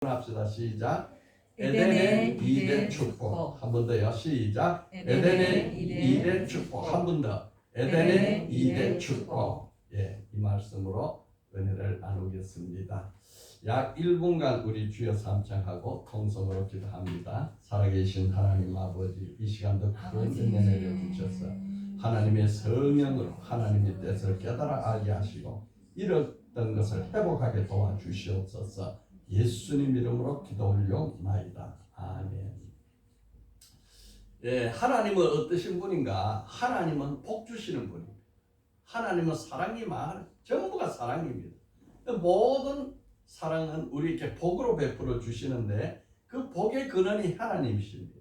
합시다. 시작. 에덴의 2대 축복. 한 번 더요. 시작. 에덴의 2대 축복. 한 번 더. 에덴의 2대 축복. 예, 이 말씀으로 은혜를 나누겠습니다. 약 1분간 우리 주여 삼창하고 통성으로 기도합니다. 살아계신 하나님 아버지, 이 시간도 큰 은혜 내려주셔서 하나님의 성령으로 하나님의 뜻을 깨달아 알게 하시고 잃었던 것을 회복하게 도와주시옵소서. 예수님 이름으로 기도 올려옵나이다. 아멘. 예, 하나님은 어떠신 분인가? 하나님은 복 주시는 분입니다. 하나님은 사랑이 전부가 사랑입니다. 모든 사랑은 우리에게 복으로 베풀어 주시는데 그 복의 근원이 하나님이십니다.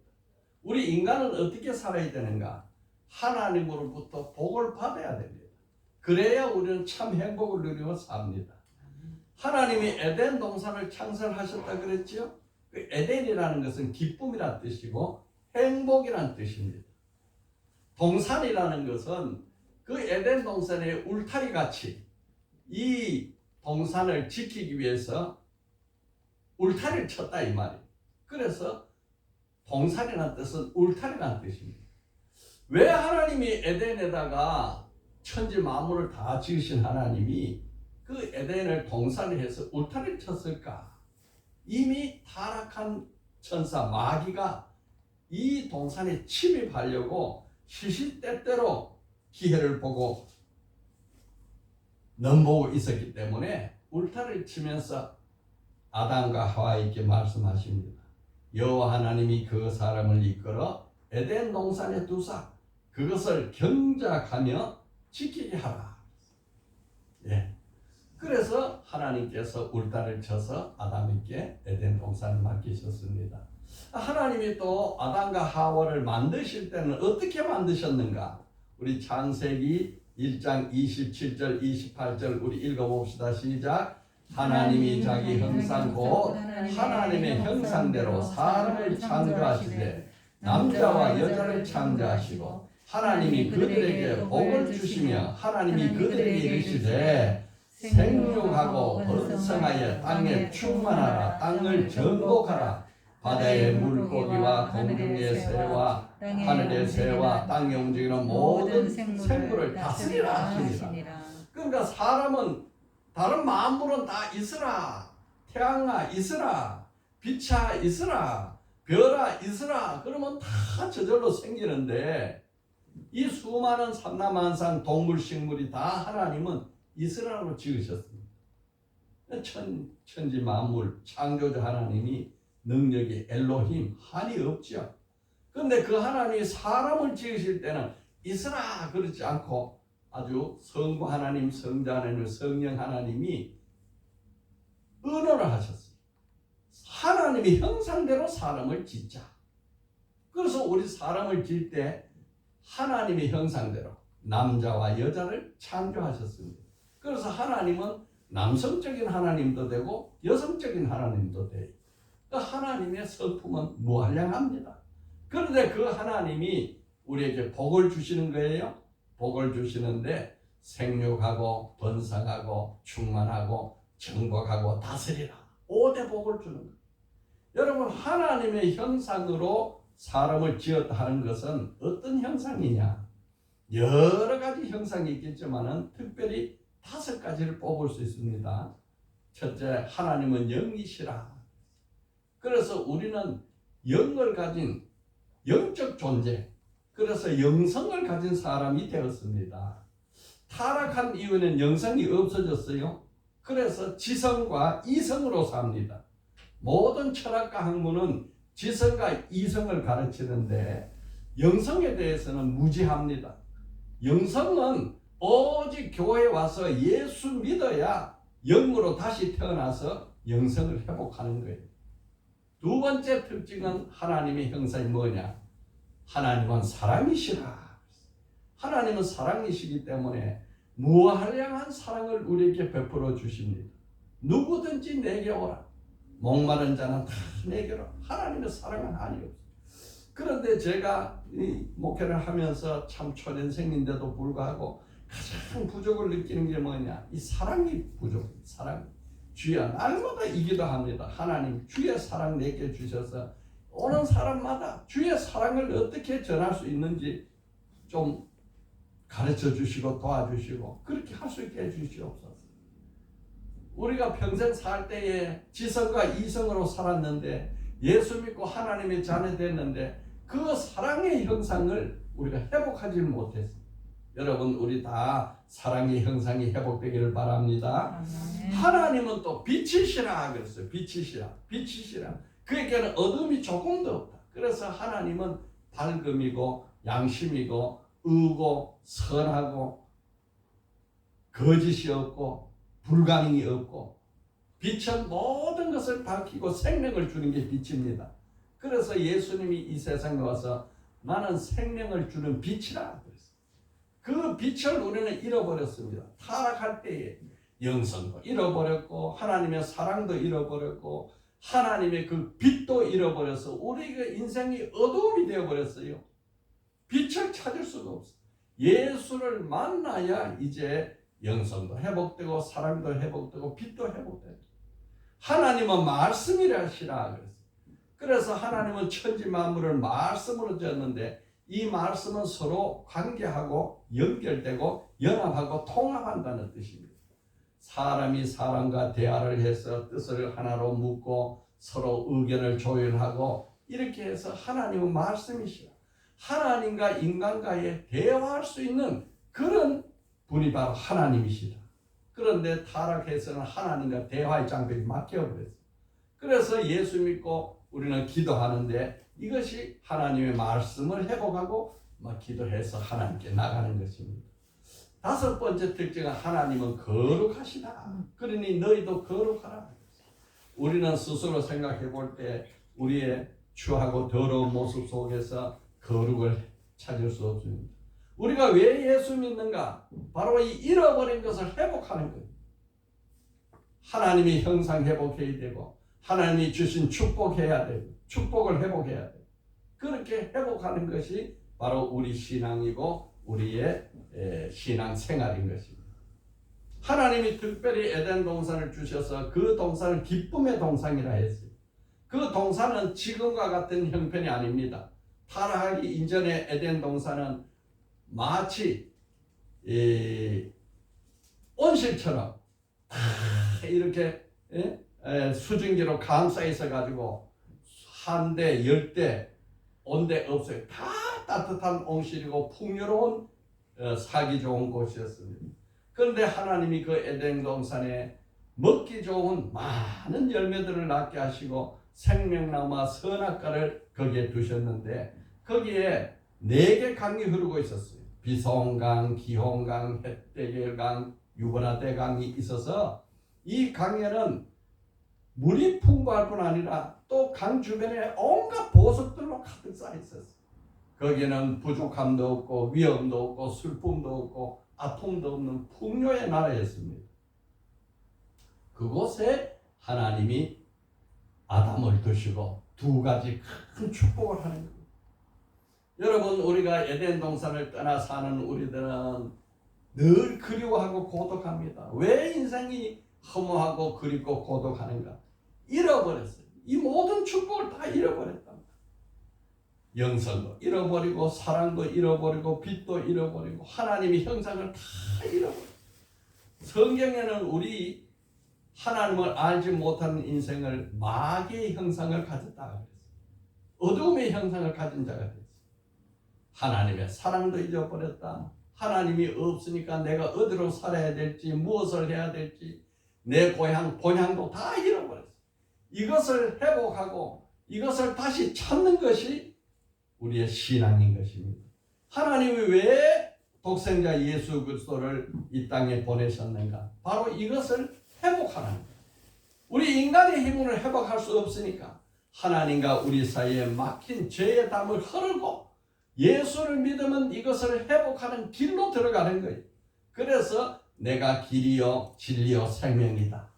우리 인간은 어떻게 살아야 되는가? 하나님으로부터 복을 받아야 됩니다. 그래야 우리는 참 행복을 누리며 삽니다. 하나님이 에덴 동산을 창설하셨다 그랬지요? 그 에덴이라는 것은 기쁨이란 뜻이고 행복이란 뜻입니다. 동산이라는 것은 그 에덴 동산의 울타리 같이 이 동산을 지키기 위해서 울타리를 쳤다 이 말이에요. 그래서 동산이라는 뜻은 울타리라는 뜻입니다. 왜 하나님이 에덴에다가 천지 만물을 다 지으신 하나님이 그 에덴을 동산을 해서 울타리를 쳤을까? 이미 타락한 천사 마귀가 이 동산에 침입하려고 시시때때로 기회를 보고 넘보고 있었기 때문에 울타리를 치면서 아담과 하와에게 말씀하십니다. 여호와 하나님이 그 사람을 이끌어 에덴 동산에 두사 그것을 경작하며 지키게 하라. 예. 그래서 하나님께서 울타리를 쳐서 아담에게 에덴 동산을 맡기셨습니다. 하나님이 또 아담과 하와를 만드실 때는 어떻게 만드셨는가? 우리 창세기 1장 27절 28절 우리 읽어봅시다. 시작. 하나님이 자기 형상 곧 하나님의 형상대로 사람을 창조하시되 남자와 여자를 창조하시고 하나님이 그들에게 복을 주시며 하나님이 그들에게 이르시되 생육하고 번성하여 땅에 충만하라. 땅을 정복하라. 바다의 물고기와 공중의 새와 하늘의 새와 땅에 움직이는 모든 생물을 다스리라 하시니라. 그러니까 사람은 다른 만물은 다 있으라. 태양아 있으라. 빛아 있으라. 별아 있으라. 그러면 다 저절로 생기는데 이 수많은 삼라만상 동물 식물이 다 하나님은 이스라엘로 지으셨습니다. 천지 만물 창조주 하나님이 능력이 엘로힘 한이 없죠. 그런데 그 하나님이 사람을 지으실 때는 이스라 그러지 않고 아주 성부 하나님, 성자 하나님, 성령 하나님이 언어를 하셨어요. 하나님이 형상대로 사람을 짓자. 그래서 우리 사람을 짓 때 하나님의 형상대로 남자와 여자를 창조하셨습니다. 그래서 하나님은 남성적인 하나님도 되고 여성적인 하나님도 돼요. 그 하나님의 성품은 무한량합니다. 그런데 그 하나님이 우리에게 복을 주시는 거예요. 복을 주시는데 생육하고 번성하고 충만하고 정복하고 다스리라. 5대 복을 주는 거예요. 여러분 하나님의 형상으로 사람을 지었다 하는 것은 어떤 형상이냐? 여러 가지 형상이 있겠지만은 특별히 5가지를 뽑을 수 있습니다. 첫째, 하나님은 영이시라. 그래서 우리는 영을 가진 영적 존재, 그래서 영성을 가진 사람이 되었습니다. 타락한 이후에는 영성이 없어졌어요. 그래서 지성과 이성으로 삽니다. 모든 철학과 학문은 지성과 이성을 가르치는데 영성에 대해서는 무지합니다. 영성은 오직 교회에 와서 예수 믿어야 영으로 다시 태어나서 영성을 회복하는 거예요. 두 번째 특징은 하나님의 형상이 뭐냐? 하나님은 사랑이시라. 하나님은 사랑이시기 때문에 무한량한 사랑을 우리에게 베풀어 주십니다. 누구든지 내게 오라. 목마른 자는 다 내게로. 하나님의 사랑은 한이 없어요. 그런데 제가 이 목회를 하면서 참 초년생인데도 불구하고 가장 부족을 느끼는 게 뭐냐? 이 사랑이 부족해요. 사랑. 주여 날마다 이 기도합니다. 하나님 주의 사랑 내게 주셔서 오는 사람마다 주의 사랑을 어떻게 전할 수 있는지 좀 가르쳐 주시고 도와주시고 그렇게 할 수 있게 해주시옵소서. 우리가 평생 살 때에 지성과 이성으로 살았는데 예수 믿고 하나님의 자녀 됐는데 그 사랑의 형상을 우리가 회복하지 못했어요. 여러분 우리 다 사랑의 형상이 회복되기를 바랍니다. 하나님은 또 빛이시라 그랬어요. 빛이시라. 그에게는 어둠이 조금도 없다. 그래서 하나님은 밝음이고 양심이고 의고 선하고 거짓이 없고 불가능이 없고 빛은 모든 것을 밝히고 생명을 주는 게 빛입니다. 그래서 예수님이 이 세상에 와서 나는 생명을 주는 빛이라 그랬어요. 그 빛을 우리는 잃어버렸습니다. 타락할 때에 영성도 잃어버렸고 하나님의 사랑도 잃어버렸고 하나님의 그 빛도 잃어버려서 우리가 인생이 어두움이 되어버렸어요. 빛을 찾을 수가 없어요. 예수를 만나야 이제 영성도 회복되고 사랑도 회복되고 빛도 회복되고 하나님은 말씀이라 하시라 그랬어요. 그래서 하나님은 천지 만물을 말씀으로 지었는데 이 말씀은 서로 관계하고 연결되고 연합하고 통합한다는 뜻입니다. 사람이 사람과 대화를 해서 뜻을 하나로 묶고 서로 의견을 조율하고 이렇게 해서 하나님은 말씀이시라. 하나님과 인간과의 대화할 수 있는 그런 분이 바로 하나님이시라. 그런데 타락해서는 하나님과 대화의 장벽이 막혀버렸어요. 그래서 예수 믿고 우리는 기도하는데 이것이 하나님의 말씀을 회복하고 기도해서 하나님께 나가는 것입니다. 다섯 번째 특징은 하나님은 거룩하시다. 그러니 너희도 거룩하라. 우리는 스스로 생각해 볼 때 우리의 추하고 더러운 모습 속에서 거룩을 찾을 수 없습니다. 우리가 왜 예수 믿는가? 바로 이 잃어버린 것을 회복하는 거예요. 하나님이 형상 회복해야 되고 하나님이 주신 축복해야 되고 축복을 회복해야 되고 그렇게 회복하는 것이 바로 우리 신앙이고 우리의 신앙 생활인 것입니다. 하나님이 특별히 에덴 동산을 주셔서 그 동산을 기쁨의 동산이라 했어요. 그 동산은 지금과 같은 형편이 아닙니다. 타락하기 이전의 에덴 동산은 마치 온실처럼 이렇게 수증기로 감싸있어 가지고 한대 열대 온대 없어요. 다 따뜻한 온실이고 풍요로운 살기 좋은 곳이었습니다. 그런데 하나님이 그 에덴 동산에 먹기 좋은 많은 열매들을 낳게 하시고 생명나무와 선악과를 거기에 두셨는데 거기에 4개 강이 흐르고 있었어요. 비송강, 기홍강, 헷대결강, 유브라데강이 있어서 이 강에는 물이 풍부할 뿐 아니라 또 강 주변에 온갖 보석들로 가득 쌓여 있었어요. 거기는 부족함도 없고 위험도 없고 슬픔도 없고 아픔도 없는 풍요의 나라였습니다. 그곳에 하나님이 아담을 두시고 2가지 큰 축복을 하는 거예요. 여러분 우리가 에덴 동산을 떠나 사는 우리들은 늘 그리워하고 고독합니다. 왜 인생이 허무하고 그립고 고독하는가? 잃어버렸어요. 이 모든 축복을 다 잃어버렸답니다. 영성도 잃어버리고 사랑도 잃어버리고 빛도 잃어버리고 하나님의 형상을 다 잃어버렸어요. 성경에는 우리 하나님을 알지 못하는 인생을 마귀의 형상을 가졌다 그랬어요. 어둠의 형상을 가진 자가 됐어요. 하나님의 사랑도 잊어버렸다. 하나님이 없으니까 내가 어디로 살아야 될지 무엇을 해야 될지 내 고향 본향도 다 잃어버렸어요. 이것을 회복하고 이것을 다시 찾는 것이 우리의 신앙인 것입니다. 하나님이 왜 독생자 예수 그리스도를 이 땅에 보내셨는가? 바로 이것을 회복하는 거예요. 우리 인간의 힘으로 회복할 수 없으니까 하나님과 우리 사이에 막힌 죄의 담을 흐르고 예수를 믿으면 이것을 회복하는 길로 들어가는 거예요. 그래서 내가 길이요 진리요 생명이다.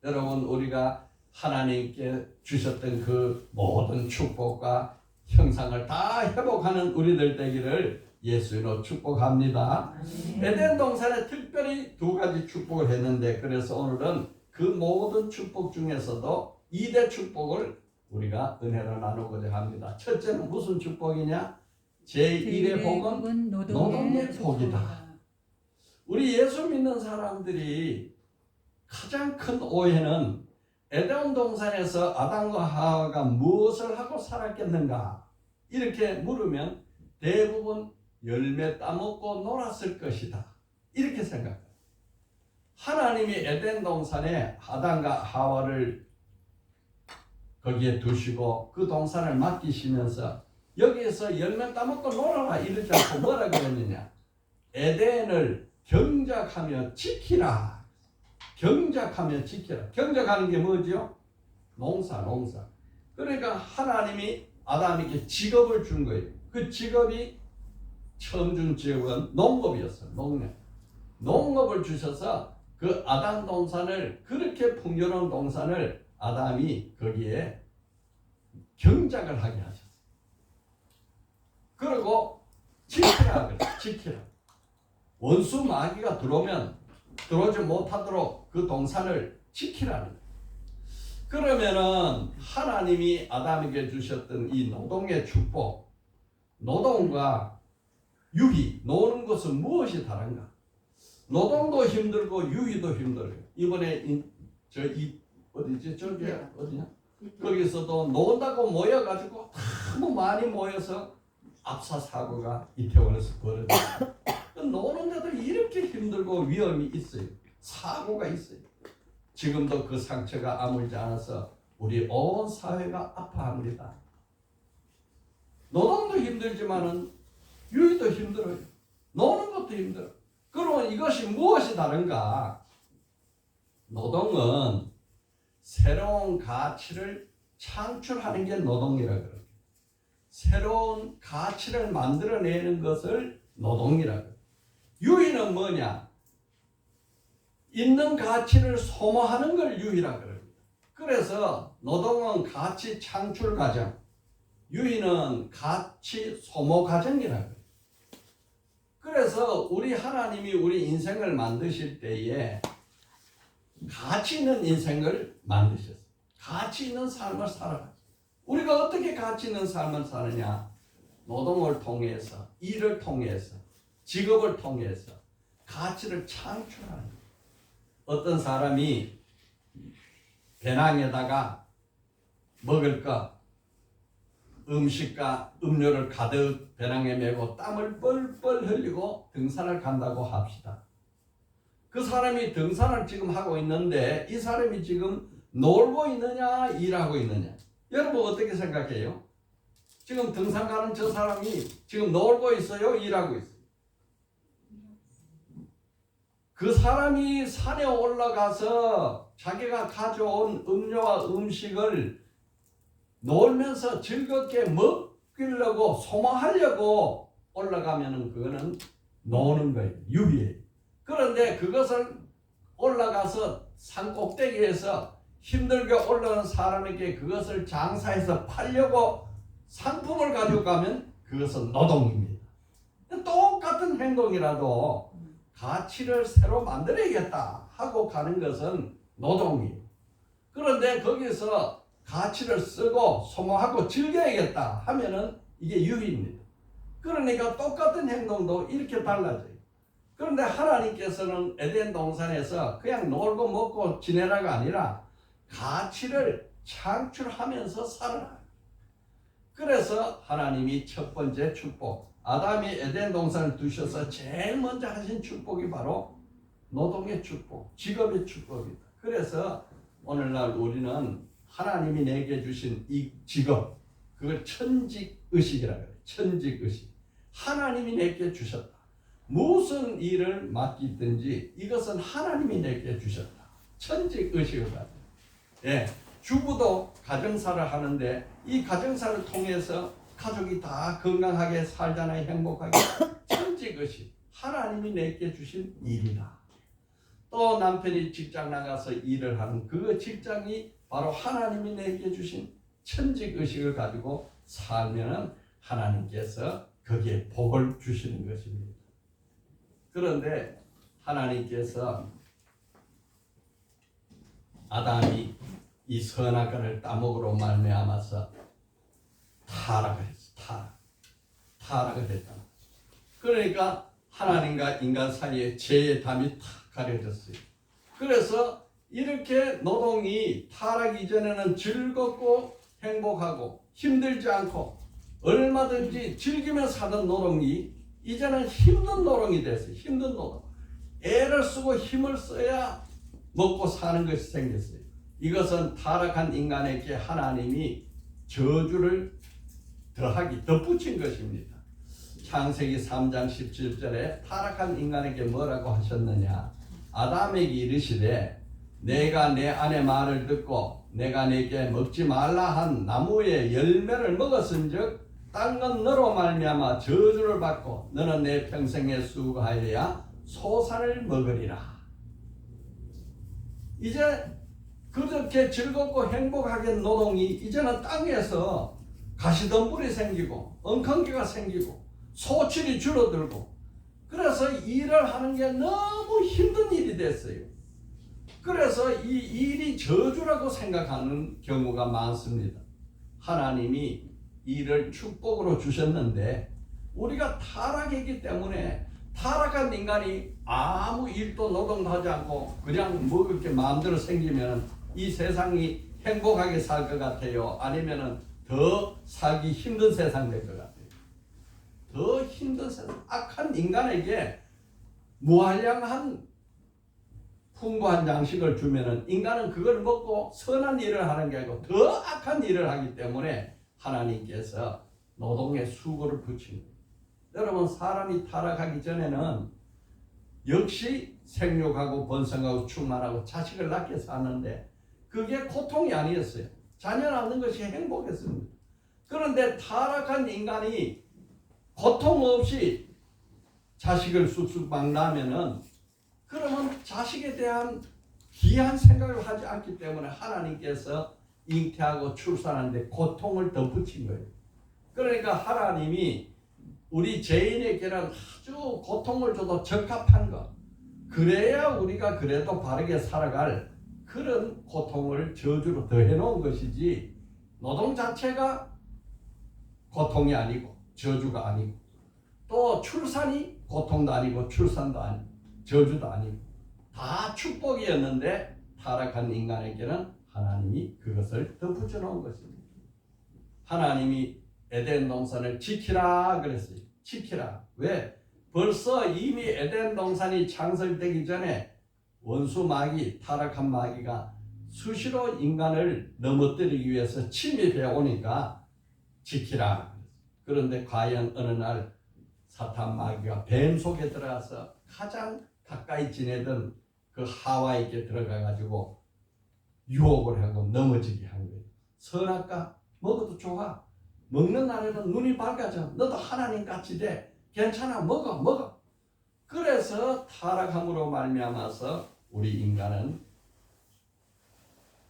여러분 우리가 하나님께 주셨던 그 모든 축복과 형상을 다 회복하는 우리들 되기를 예수로 축복합니다. 에덴 동산에 특별히 2가지 축복을 했는데 그래서 오늘은 그 모든 축복 중에서도 2대 축복을 우리가 은혜로 나누고자 합니다. 첫째는 무슨 축복이냐? 제1의 복은 노동의 복이다. 우리 예수 믿는 사람들이 가장 큰 오해는 에덴 동산에서 아담과 하와가 무엇을 하고 살았겠는가? 이렇게 물으면 대부분 열매 따먹고 놀았을 것이다. 이렇게 생각해요. 하나님이 에덴 동산에 아담과 하와를 거기에 두시고 그 동산을 맡기시면서 여기에서 열매 따먹고 놀아라 이러지 않고 뭐라 그랬느냐? 에덴을 경작하며 지키라. 경작하며 지키라. 경작하는 게 뭐죠? 농사. 그러니까 하나님이 아담에게 직업을 준 거예요. 그 직업이 처음 준 직업은 농업이었어요. 농업을 주셔서 그 아담 동산을, 그렇게 풍요로운 동산을 아담이 거기에 경작을 하게 하셨어요. 그리고 지키라. 원수 마귀가 들어오지 못하도록 그 동산을 지키라는 거예요. 그러면은 하나님이 아담에게 주셨던 이 노동의 축복, 노동과 유희, 노는 것은 무엇이 다른가? 노동도 힘들고 유희도 힘들어요. 이번에 어디냐? 거기서도 논다고 모여가지고 너무 많이 모여서 압사 사고가 이태원에서 벌어졌어요. 노는데도 이렇게 힘들고 위험이 있어요. 사고가 있어요. 지금도 그 상처가 아물지 않아서 우리 온 사회가 아파합니다. 노동도 힘들지만은 유희도 힘들어요. 노는 것도 힘들어요. 그러면 이것이 무엇이 다른가? 노동은 새로운 가치를 창출하는 게 노동이라 그래요. 새로운 가치를 만들어내는 것을 노동이라 그래요. 유희는 뭐냐? 있는 가치를 소모하는 걸 유희라 그래요. 그래서 노동은 가치 창출 과정, 유희는 가치 소모 과정이라 그래요. 그래서 우리 하나님이 우리 인생을 만드실 때에 가치 있는 인생을 만드셨어요. 가치 있는 삶을 살아가죠. 우리가 어떻게 가치 있는 삶을 사느냐? 노동을 통해서, 일을 통해서, 직업을 통해서 가치를 창출하는 거예요. 어떤 사람이 배낭에다가 먹을 것, 음식과 음료를 가득 배낭에 메고 땀을 뻘뻘 흘리고 등산을 간다고 합시다. 그 사람이 등산을 지금 하고 있는데 이 사람이 지금 놀고 있느냐 일하고 있느냐? 여러분 어떻게 생각해요? 지금 등산 가는 저 사람이 지금 놀고 있어요? 일하고 있어요? 그 사람이 산에 올라가서 자기가 가져온 음료와 음식을 놀면서 즐겁게 먹으려고 소모하려고 올라가면은 그거는 노는 거예요. 유희예요. 그런데 그것을 올라가서 산 꼭대기에서 힘들게 올라가는 사람에게 그것을 장사해서 팔려고 상품을 가지고 가면 그것은 노동입니다. 똑같은 행동이라도 가치를 새로 만들어야겠다 하고 가는 것은 노동이에요. 그런데 거기서 가치를 쓰고 소모하고 즐겨야겠다 하면은 이게 유희입니다. 그러니까 똑같은 행동도 이렇게 달라져요. 그런데 하나님께서는 에덴 동산에서 그냥 놀고 먹고 지내라가 아니라 가치를 창출하면서 살아라. 그래서 하나님이 첫 번째 축복, 아담이 에덴 동산을 두셔서 제일 먼저 하신 축복이 바로 노동의 축복, 직업의 축복이다. 그래서 오늘날 우리는 하나님이 내게 주신 이 직업, 그걸 천직의식이라고 해요. 천직의식. 하나님이 내게 주셨다. 무슨 일을 맡기든지 이것은 하나님이 내게 주셨다. 천직의식을 가져요. 예, 주부도 가정사를 하는데 이 가정사를 통해서 가족이 다 건강하게 살잖아요. 행복하게. 천직의식. 하나님이 내게 주신 일이다. 또 남편이 직장 나가서 일을 하는 그 직장이 바로 하나님이 내게 주신 천직의식을 가지고 살면 하나님께서 거기에 복을 주시는 것입니다. 그런데 하나님께서 아담이 이 선악과를 따먹으로 말미암아서 타락을 했어. 타락을 했다. 그러니까 하나님과 인간 사이에 죄의 담이 탁 가려졌어요. 그래서 이렇게 노동이 타락 이전에는 즐겁고 행복하고 힘들지 않고 얼마든지 즐기며 사던 노동이 이제는 힘든 노동이 됐어요. 힘든 노동. 애를 쓰고 힘을 써야 먹고 사는 것이 생겼어요. 이것은 타락한 인간에게 하나님이 저주를 덧붙인 것입니다. 창세기 3장 17절에 타락한 인간에게 뭐라고 하셨느냐? 아담에게 이르시되 내가 내 아내 말을 듣고 내가 내게 먹지 말라 한 나무의 열매를 먹었은즉 땅은 너로 말미암아 저주를 받고 너는 내 평생에 수고하여야 소산을 먹으리라. 이제 그렇게 즐겁고 행복하게 노동이 이제는 땅에서 가시덤불이 생기고 엉겅퀴가 생기고 소출이 줄어들고 그래서 일을 하는 게 너무 힘든 일이 됐어요. 그래서 이 일이 저주라고 생각하는 경우가 많습니다. 하나님이 일을 축복으로 주셨는데 우리가 타락했기 때문에 타락한 인간이 아무 일도 노동도 하지 않고 그냥 뭐 이렇게 마음대로 생기면 이 세상이 행복하게 살 것 같아요? 아니면은 더 살기 힘든 세상 될 것 같아요? 더 힘든 세상. 악한 인간에게 무한량한 풍부한 양식을 주면은 인간은 그걸 먹고 선한 일을 하는 게 아니고 더 악한 일을 하기 때문에 하나님께서 노동의 수고를 붙인 거예요. 여러분, 사람이 타락하기 전에는 역시 생육하고 번성하고 충만하고 자식을 낳게 사는데 그게 고통이 아니었어요. 자녀 낳는 것이 행복했습니다. 그런데 타락한 인간이 고통 없이 자식을 쑥쑥 막 낳으면은 그러면 자식에 대한 귀한 생각을 하지 않기 때문에 하나님께서 잉태하고 출산하는데 고통을 덧붙인 거예요. 그러니까 하나님이 우리 죄인에게는 아주 고통을 줘도 적합한 것, 그래야 우리가 그래도 바르게 살아갈 그런 고통을 저주로 더해놓은 것이지 노동 자체가 고통이 아니고 저주가 아니고 또 출산이 고통도 아니고 출산도 아니고 저주도 아니고 다 축복이었는데 타락한 인간에게는 하나님이 그것을 덧붙여 놓은 것입니다. 하나님이 에덴 동산을 지키라 그랬어요. 지키라. 왜? 벌써 이미 에덴 동산이 창설되기 전에 원수 마귀, 타락한 마귀가 수시로 인간을 넘어뜨리기 위해서 침입해 오니까 지키라. 그런데 과연 어느 날 사탄 마귀가 뱀 속에 들어가서 가장 가까이 지내던 그 하와에게 들어가가지고 유혹을 하고 넘어지게 한 거예요. 선악과 먹어도 좋아. 먹는 날에는 눈이 밝아져. 너도 하나님 같이 돼. 괜찮아. 먹어. 그래서 타락함으로 말미암아서 우리 인간은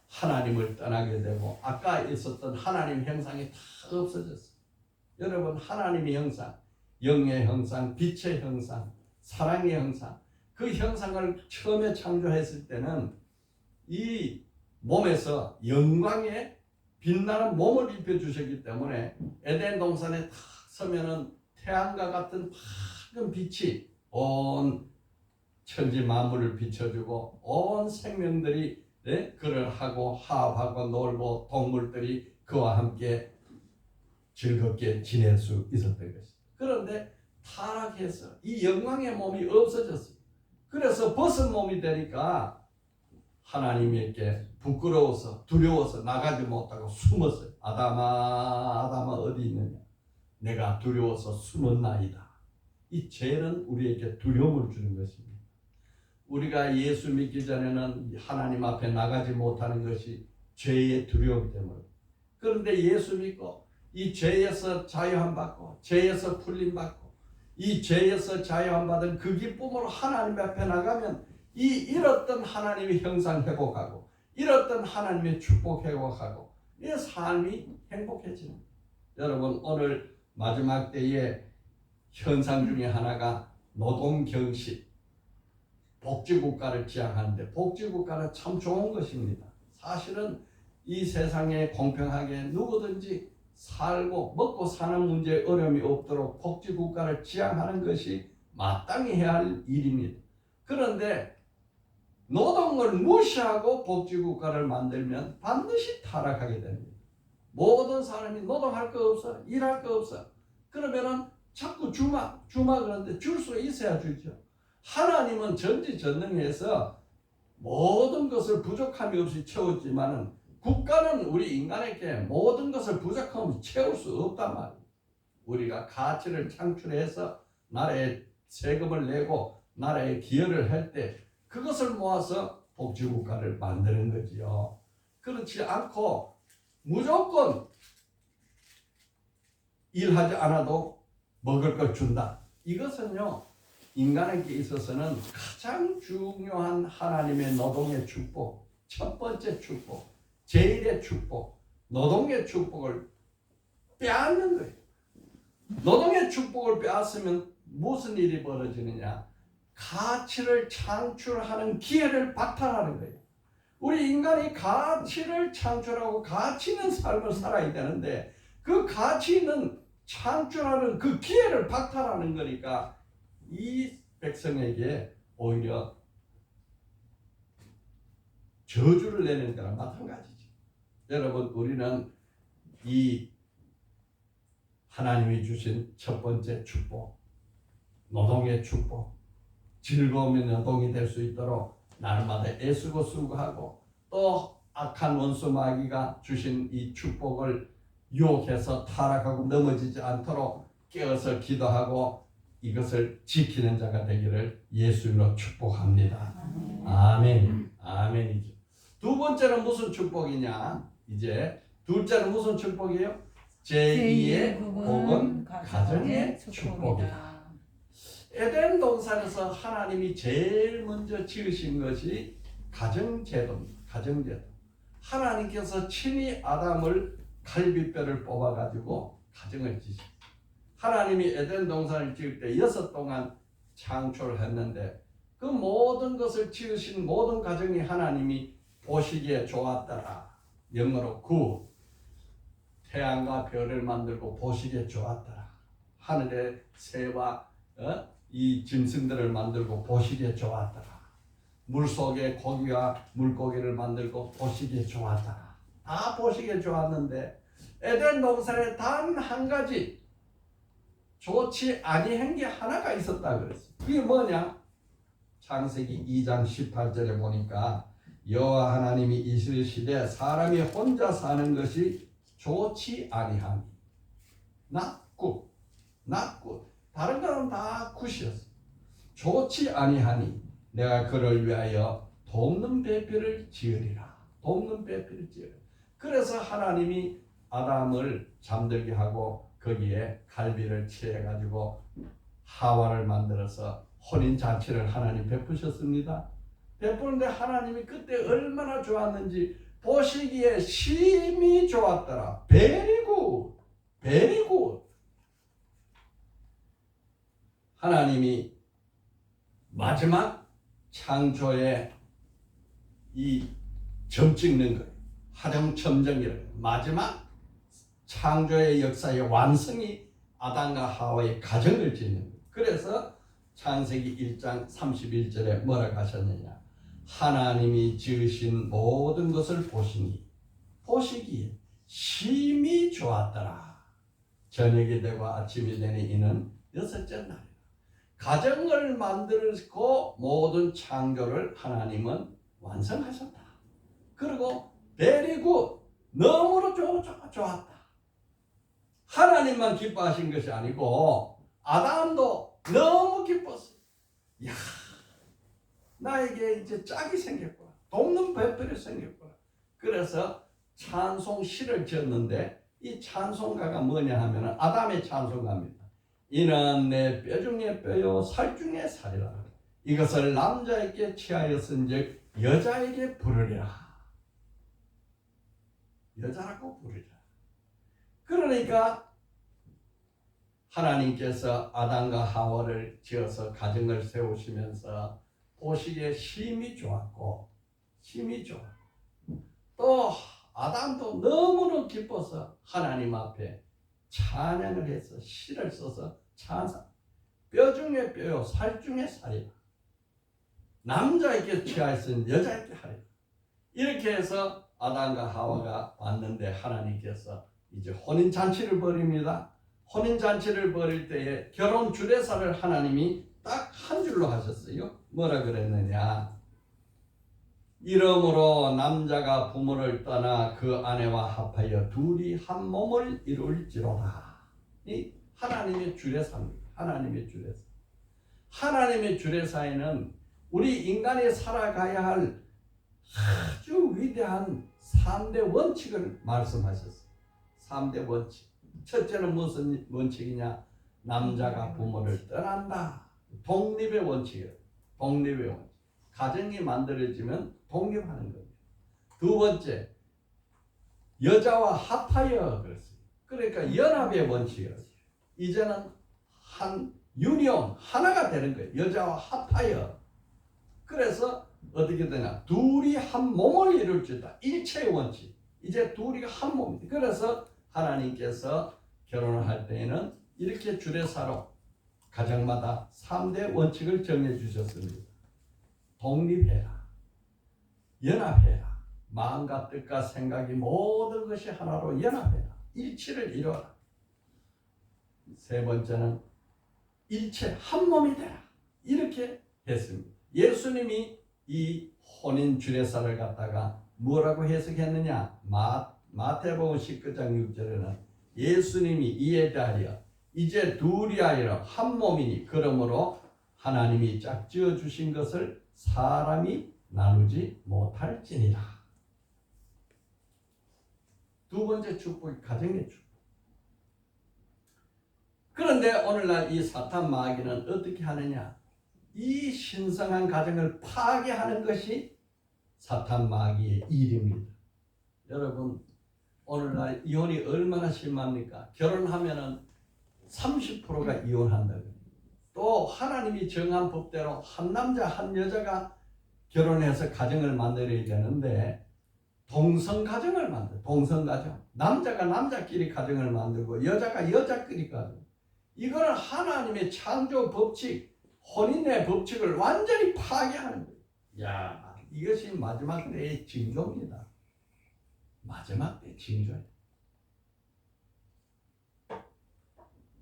하나님을 떠나게 되고 아까 있었던 하나님 형상이 다 없어졌어요. 여러분, 하나님의 형상, 영의 형상, 빛의 형상, 사랑의 형상, 그 형상을 처음에 창조했을 때는 이 몸에서 영광의 빛나는 몸을 입혀주셨기 때문에 에덴 동산에 탁 서면은 태양과 같은 밝은 빛이 온 천지 만물을 비춰주고 온 생명들이 그를 하고 화합하고 놀고 동물들이 그와 함께 즐겁게 지낼 수 있었던 것입니다. 그런데 타락해서 이 영광의 몸이 없어졌어요. 그래서 벗은 몸이 되니까 하나님에게 부끄러워서 두려워서 나가지 못하고 숨었어요. 아담아 어디 있느냐? 내가 두려워서 숨었나이다. 이 죄는 우리에게 두려움을 주는 것입니다. 우리가 예수 믿기 전에는 하나님 앞에 나가지 못하는 것이 죄의 두려움 때문에. 그런데 예수 믿고 이 죄에서 자유함 받고 죄에서 풀림 받고 이 죄에서 자유함 받은 그 기쁨으로 하나님 앞에 나가면 이 잃었던 하나님의 형상 회복하고 잃었던 하나님의 축복 회복하고 이 삶이 행복해지는 거예요. 여러분, 오늘 마지막 때의 현상 중에 하나가 노동경식, 복지국가를 지향하는데 복지국가는 참 좋은 것입니다. 사실은 이 세상에 공평하게 누구든지 살고 먹고 사는 문제에 어려움이 없도록 복지국가를 지향하는 것이 마땅히 해야 할 일입니다. 그런데 노동을 무시하고 복지국가를 만들면 반드시 타락하게 됩니다. 모든 사람이 노동할 거 없어, 일할 거 없어. 그러면은 자꾸 주마 그런데 줄 수 있어야 주죠. 하나님은 전지전능해서 모든 것을 부족함이 없이 채웠지만은 국가는 우리 인간에게 모든 것을 부족함 없이 채울 수 없단 말이에요. 우리가 가치를 창출해서 나라에 세금을 내고 나라에 기여를 할 때 그것을 모아서 복지국가를 만드는 거지요. 그렇지 않고 무조건 일하지 않아도 먹을 걸 준다. 이것은요, 인간에게 있어서는 가장 중요한 하나님의 노동의 축복, 첫 번째 축복, 제일의 축복, 노동의 축복을 빼앗는 거예요. 노동의 축복을 빼앗으면 무슨 일이 벌어지느냐? 가치를 창출하는 기회를 박탈하는 거예요. 우리 인간이 가치를 창출하고 가치 있는 삶을 살아야 되는데 그 가치 있는 창출하는 그 기회를 박탈하는 거니까 이 백성에게 오히려 저주를 내는 거랑 마찬가지죠. 여러분, 우리는 이 하나님이 주신 첫 번째 축복, 노동의 축복, 즐거움의 노동이 될 수 있도록 날마다 애쓰고 수고하고 또 악한 원수 마귀가 주신 이 축복을 유혹해서 타락하고 넘어지지 않도록 깨어서 기도하고 이것을 지키는 자가 되기를 예수님으로 축복합니다. 아멘. 아멘이죠. 두 번째는 무슨 축복이냐? 이제 둘째는 무슨 축복이에요? 제2의 복은 가정의 축복이다. 에덴 동산에서 하나님이 제일 먼저 지으신 것이 가정제도입니다. 가정제도. 하나님께서 친히 아담을 갈빗뼈를 뽑아가지고 가정을 지으셨어요. 하나님이 에덴 동산을 지을 때 6 동안 창조를 했는데 그 모든 것을 지으신 모든 가정이 하나님이 보시기에 좋았더라. 영어로 good. 태양과 별을 만들고 보시기에 좋았더라. 하늘의 새와 이 짐승들을 만들고 보시기에 좋았더라. 물속에 고기와 물고기를 만들고 보시기에 좋았더라. 다 보시기에 좋았는데 에덴 동산에 단 한 가지 좋지 아니한 게 하나가 있었다 그랬어요. 그게 뭐냐? 창세기 2장 18절에 보니까 여호와 하나님이 이르시되 사람이 혼자 사는 것이 좋지 아니하니 not good. 다른 거는 다 굿이었어. 좋지 아니하니 내가 그를 위하여 돕는 배필을 지으리라. 돕는 배필을 지으리라. 그래서 하나님이 아담을 잠들게 하고 거기에 갈비를 칠해가지고 하와를 만들어서 혼인잔치를 하나님 베푸셨습니다. 베푸는데 하나님이 그때 얼마나 좋았는지 보시기에 심히 좋았더라. very good. 하나님이 마지막 창조에 이 점 찍는 거예요. 하정점정이라고. 마지막 창조의 역사의 완성이 아담과 하와의 가정을 짓는 거예요. 그래서 창세기 1장 31절에 뭐라고 하셨느냐? 하나님이 지으신 모든 것을 보시기에 심히 좋았더라. 저녁이 되고 아침이 되니 이는 6째 날이라. 가정을 만들고 모든 창조를 하나님은 완성하셨다. 그리고 very good, 너무로 좋았다. 하나님만 기뻐하신 것이 아니고 아담도 너무 기뻤어요. 야, 나에게 이제 짝이 생겼구나. 돕는 배필이 생겼구나. 그래서 찬송시를 지었는데 이 찬송가가 뭐냐 하면 아담의 찬송가입니다. 이는 내 뼈 중에 뼈요 살 중에 살이라. 이것을 남자에게 취하였은즉 여자에게 부르리라. 여자라고 부르리라. 그러니까 하나님께서 아담과 하와를 지어서 가정을 세우시면서 보시기에 심히 좋았고 또 아담도 너무나 기뻐서 하나님 앞에 찬양을 해서 시를 써서 찬양. 뼈 중에 뼈요 살 중에 살이라. 남자에게 취하였으니 여자에게 하리라. 이렇게 해서 아담과 하와가 왔는데 하나님께서 이제 혼인잔치를 벌입니다. 혼인잔치를 벌일 때에 결혼 주례사를 하나님이 딱 한 줄로 하셨어요. 뭐라 그랬느냐. 이러므로 남자가 부모를 떠나 그 아내와 합하여 둘이 한 몸을 이룰지로다. 이 하나님의 주례사입니다. 하나님의 주례사. 하나님의 주례사에는 우리 인간이 살아가야 할 아주 위대한 3대 원칙을 말씀하셨어요. 3대 원칙. 첫째는 무슨 원칙이냐? 남자가 부모를 떠난다. 독립의 원칙이에요. 독립의 원칙. 가정이 만들어지면 독립하는 겁니다. 두 번째, 여자와 합하여 그랬어요. 그러니까 연합의 원칙이에요. 이제는 한 유니온 하나가 되는 거예요. 여자와 합하여. 그래서 어떻게 되냐? 둘이 한 몸을 이룰 수 있다. 일체의 원칙. 이제 둘이 한 몸입니다. 그래서 하나님께서 결혼을 할 때에는 이렇게 주례사로 가정마다 3대 원칙을 정해 주셨습니다. 독립해라. 연합해라. 마음과 뜻과 생각이 모든 것이 하나로 연합해라. 일치를 이루어라. 세 번째는 일체 한 몸이 되라. 이렇게 했습니다. 예수님이 이 혼인 주례사를 갖다가 뭐라고 해석했느냐? 마태복음 19장 6절에는 예수님이 이에 대하여 이제 둘이 아니라 한 몸이니 그러므로 하나님이 짝지어 주신 것을 사람이 나누지 못할지니라. 두 번째 축복이 가정의 축복. 그런데 오늘날 이 사탄 마귀는 어떻게 하느냐? 이 신성한 가정을 파괴하는 것이 사탄 마귀의 일입니다. 여러분, 오늘날 이혼이 얼마나 심합니까? 결혼하면은 30%가 이혼한다고. 또 하나님이 정한 법대로 한 남자 한 여자가 결혼해서 가정을 만들어야 되는데 동성가정을 만들어. 동성가정. 남자가 남자끼리 가정을 만들고 여자가 여자끼리 가정. 이거는 하나님의 창조 법칙, 혼인의 법칙을 완전히 파괴하는 거예요. 야, 이것이 마지막 때의 징조입니다. 마지막 때 징조예요.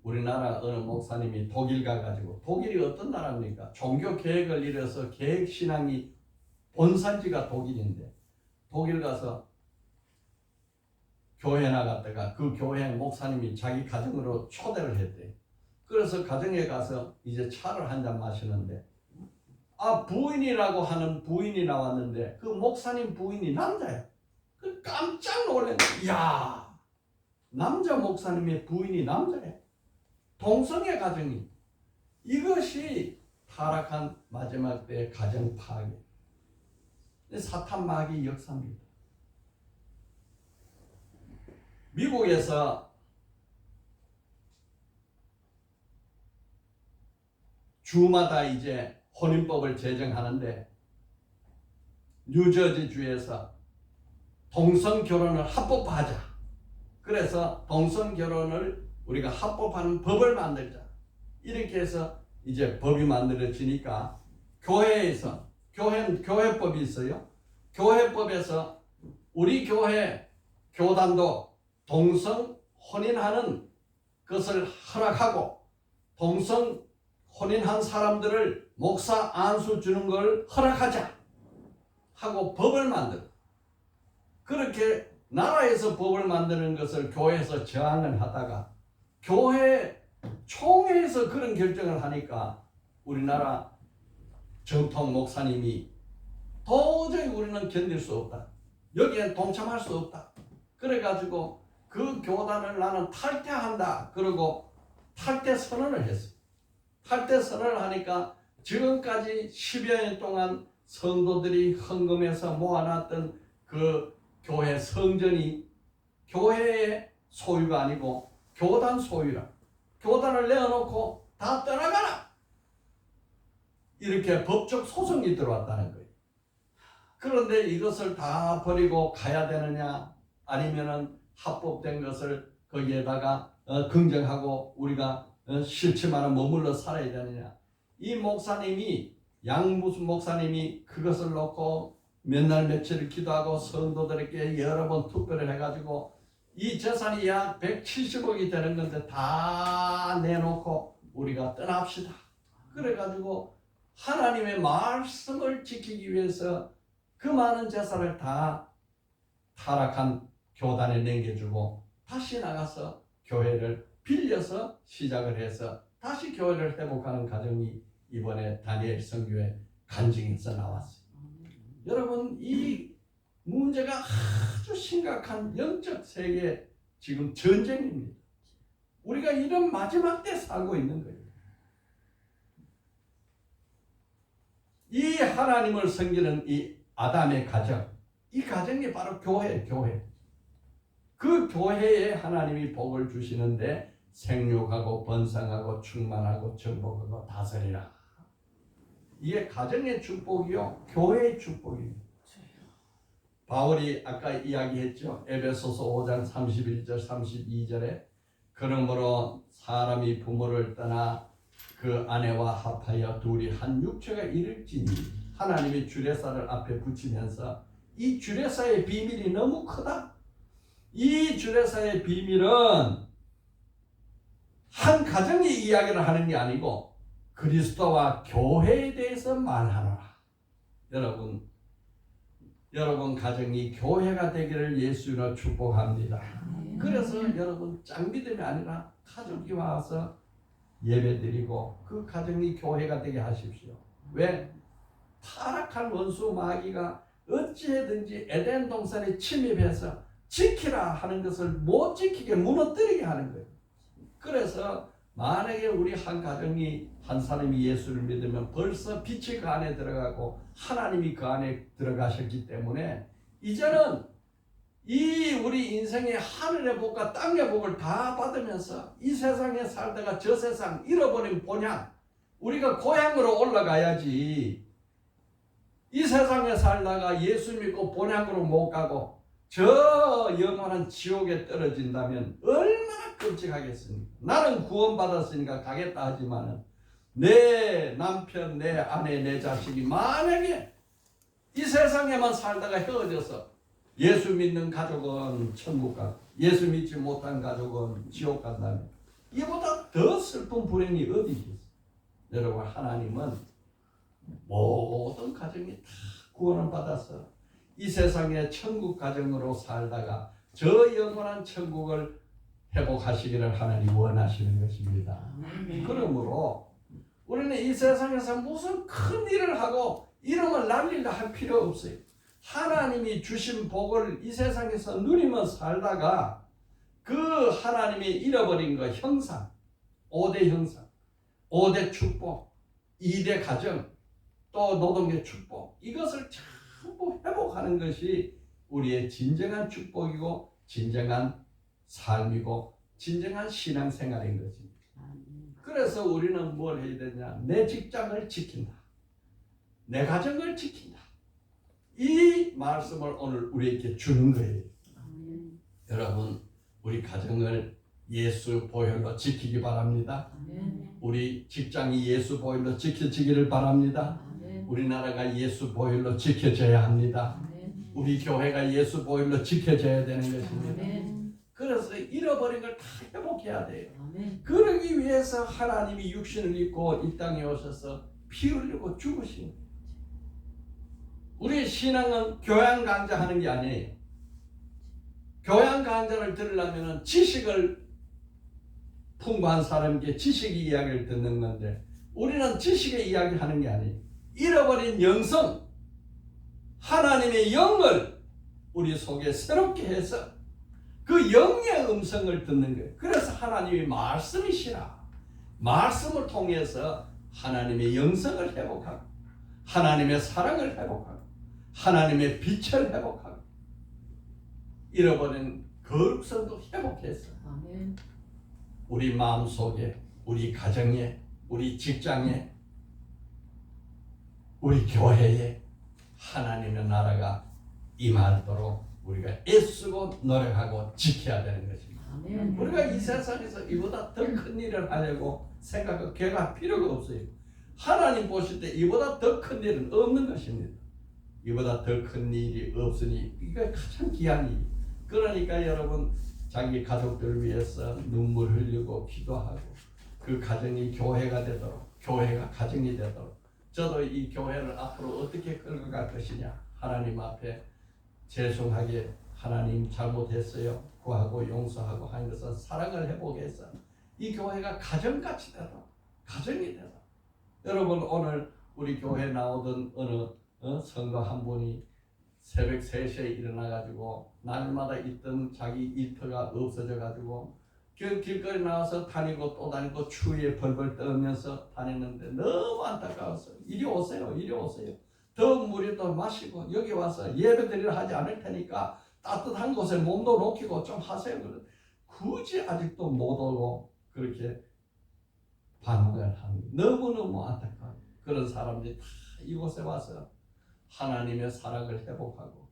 우리나라 어느 목사님이 독일 가가지고, 독일이 어떤 나라입니까? 종교 개혁을 이뤄서 개혁 신앙이 본산지가 독일인데, 독일 가서 교회 나갔다가 그 교회 목사님이 자기 가정으로 초대를 했대요. 그래서 가정에 가서 이제 차를 한 잔 마시는데, 부인이라고 하는 부인이 나왔는데 그 목사님 부인이 남자예요. 그 깜짝 놀랐네. 이야, 남자 목사님의 부인이 남자예요. 동성애 가정이. 이것이 타락한 마지막 때의 가정 파괴. 사탄 마귀 역사입니다. 미국에서 주마다 이제 혼인법을 제정하는데 뉴저지 주에서 동성 결혼을 합법화하자. 그래서 동성 결혼을 우리가 합법화하는 법을 만들자. 이렇게 해서 이제 법이 만들어지니까 교회에서 교회법이 있어요. 교회법에서 우리 교회 교단도 동성 혼인하는 것을 허락하고 동성 혼인한 사람들을 목사 안수 주는 걸 허락하자 하고 법을 만들어. 그렇게 나라에서 법을 만드는 것을 교회에서 저항을 하다가 교회 총회에서 그런 결정을 하니까 우리나라 정통 목사님이 도저히 우리는 견딜 수 없다. 여기에 동참할 수 없다. 그래가지고 그 교단을 나는 탈퇴한다. 그러고 탈퇴 선언을 했어요. 탈퇴 선언을 하니까 지금까지 10여 년 동안 성도들이 헌금해서 모아놨던 그 교회 성전이 교회의 소유가 아니고 교단 소유라. 교단을 내어놓고 다 떠나가라. 이렇게 법적 소송이 들어왔다는 거예요. 그런데 이것을 다 버리고 가야 되느냐, 아니면은 합법된 것을 거기에다가 긍정하고 우리가 싫지만 머물러 살아야 되느냐. 이 목사님이 양무슨 목사님이 그것을 놓고 몇 날 며칠 기도하고 성도들에게 여러 번 투표를 해가지고 이 재산이 약 170억이 되는 건데 다 내놓고 우리가 떠납시다. 그래가지고 하나님의 말씀을 지키기 위해서 그 많은 재산을 다 타락한 교단에 남겨주고 다시 나가서 교회를 빌려서 시작을 해서 다시 교회를 회복하는 과정이 이번에 다니엘 선교의 간증에서 나왔어요. 여러분, 이 문제가 아주 심각한 영적 세계 지금 전쟁입니다. 우리가 이런 마지막 때 살고 있는 거예요. 이 하나님을 섬기는 이 아담의 가정, 이 가정이 바로 교회예요. 교회. 그 교회에 하나님이 복을 주시는데 생육하고 번성하고 충만하고 정복하고 다스리라. 이게 가정의 축복이요, 교회의 축복입니다. 바울이 아까 이야기했죠. 에베소서 5장 31절 32절에 그러므로 사람이 부모를 떠나 그 아내와 합하여 둘이 한 육체가 이룰지니 하나님이 주례사를 앞에 붙이면서 이 주례사의 비밀이 너무 크다. 이 주례사의 비밀은 한 가정의 이야기를 하는 게 아니고 그리스도와 교회에 대해서 말하노라. 여러분 가정이 교회가 되기를 예수로 축복합니다. 그래서 여러분 짱믿음이 아니라 가족이 와서 예배드리고 그 가정이 교회가 되게 하십시오. 왜? 타락한 원수 마귀가 어찌해든지 에덴 동산에 침입해서 지키라 하는 것을 못 지키게 무너뜨리게 하는 거예요. 그래서 만약에 우리 한 가정이 한 사람이 예수를 믿으면 벌써 빛이 그 안에 들어가고 하나님이 그 안에 들어가셨기 때문에 이제는 이 우리 인생의 하늘의 복과 땅의 복을 다 받으면서 이 세상에 살다가 저 세상 잃어버린 본향, 우리가 고향으로 올라가야지. 이 세상에 살다가 예수 믿고 본향으로 못 가고 저 영원한 지옥에 떨어진다면 얼마나 끔찍하겠습니까? 나는 구원받았으니까 가겠다 하지만은 내 남편, 내 아내, 내 자식이 만약에 이 세상에만 살다가 헤어져서 예수 믿는 가족은 천국 가고 예수 믿지 못한 가족은 지옥 간다면 이보다 더 슬픈 불행이 어디 있겠어요? 여러분, 하나님은 모든 가정이 다 구원을 받아서 이 세상의 천국 가정으로 살다가 저 영원한 천국을 회복하시기를 하나님 원하시는 것입니다. 그러므로 우리는 이 세상에서 무슨 큰 일을 하고 이름을 날리려 할 필요 없어요. 하나님이 주신 복을 이 세상에서 누리며 살다가 그 하나님이 잃어버린 그 형상, 5대 형상, 5대 축복, 2대 가정, 또 노동의 축복, 이것을 전부 회복하는 것이 우리의 진정한 축복이고 진정한 삶이고 진정한 신앙생활인 것입니다. 그래서 우리는 뭘 해야 되냐? 내 직장을 지킨다. 내 가정을 지킨다. 이 말씀을 오늘 우리에게 주는 거예요. 여러분, 우리 가정을 예수 보혈로 지키기 바랍니다. 우리 직장이 예수 보혈로 지켜지기를 바랍니다. 우리나라가 예수 보혈로 지켜져야 합니다. 우리 교회가 예수 보혈로 지켜져야 되는 것입니다. 그래서 잃어버린 걸 다 회복해야 돼요. 그러기 위해서 하나님이 육신을 입고 이 땅에 오셔서 피 흘리고 죽으신 거예요. 우리의 신앙은 교양 강좌하는 게 아니에요. 교양 강좌를 들으려면 지식을 풍부한 사람에게 지식의 이야기를 듣는 건데 우리는 지식의 이야기를 하는 게 아니에요. 잃어버린 영성, 하나님의 영을 우리 속에 새롭게 해서 그 영의 음성을 듣는 거예요. 그래서 하나님이 말씀이시라. 말씀을 통해서 하나님의 영성을 회복하고 하나님의 사랑을 회복하고 하나님의 빛을 회복하고 잃어버린 거룩성도 회복해서 우리 마음속에, 우리 가정에, 우리 직장에, 우리 교회에 하나님의 나라가 임하도록 우리가 애쓰고 노력하고 지켜야 되는 것입니다. 아멘. 우리가 이 세상에서 이보다 더 큰 일을 하려고 생각할 계획할 필요가 없어요. 하나님 보실 때 이보다 더 큰 일은 없는 것입니다. 이보다 더 큰 일이 없으니 이게 가장 귀한 일. 그러니까 여러분 자기 가족들 위해서 눈물 흘리고 기도하고 그 가정이 교회가 되도록, 교회가 가정이 되도록, 저도 이 교회를 앞으로 어떻게 끌어갈 것이냐, 하나님 앞에 죄송하게 하나님 잘못했어요 구하고 용서하고 하는 것은 사랑을 해보겠어. 이 교회가 가정같이 되도록, 가정이 되도록. 여러분 오늘 우리 교회 나오던 어느 성도 한 분이 새벽 3시에 일어나가지고 날마다 있던 자기 일터가 없어져가지고 길거리 나와서 다니고 또 다니고 추위에 벌벌 떨면서 다녔는데 너무 안타까웠어요. 이리 오세요, 이리 오세요. 더운 물이도 마시고 여기 와서 예배드리려 하지 않을 테니까 따뜻한 곳에 몸도 녹이고 좀 하세요. 굳이 아직도 못 오고 그렇게 반응을 합니다. 너무너무 안타까워요. 그런 사람들이 다 이곳에 와서 하나님의 사랑을 회복하고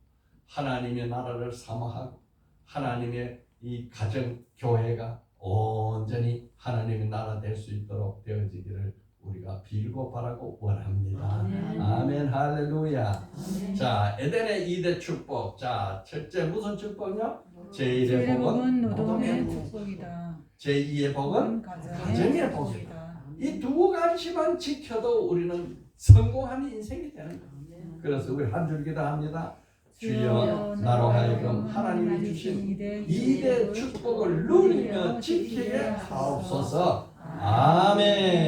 하나님의 나라를 사모하고 하나님의 이 가정 교회가 온전히 하나님의 나라 될 수 있도록 되어지기를 우리가 빌고 바라고 원합니다. 아멘. 아멘 할렐루야. 아멘. 자, 에덴의 2대 축복. 자, 첫째 무슨 축복이요? 제1의 복은 노동의 축복이다. 제2의 복은 가정의 복이다. 복이다. 이 두 가지만 지켜도 우리는 성공하는 인생이 되는 거예요. 그래서 우리 한 줄 기도합니다. 주여 나로 하여금 하나님이 주신 2대 축복을 누리며 지키게 하옵소서. 아멘.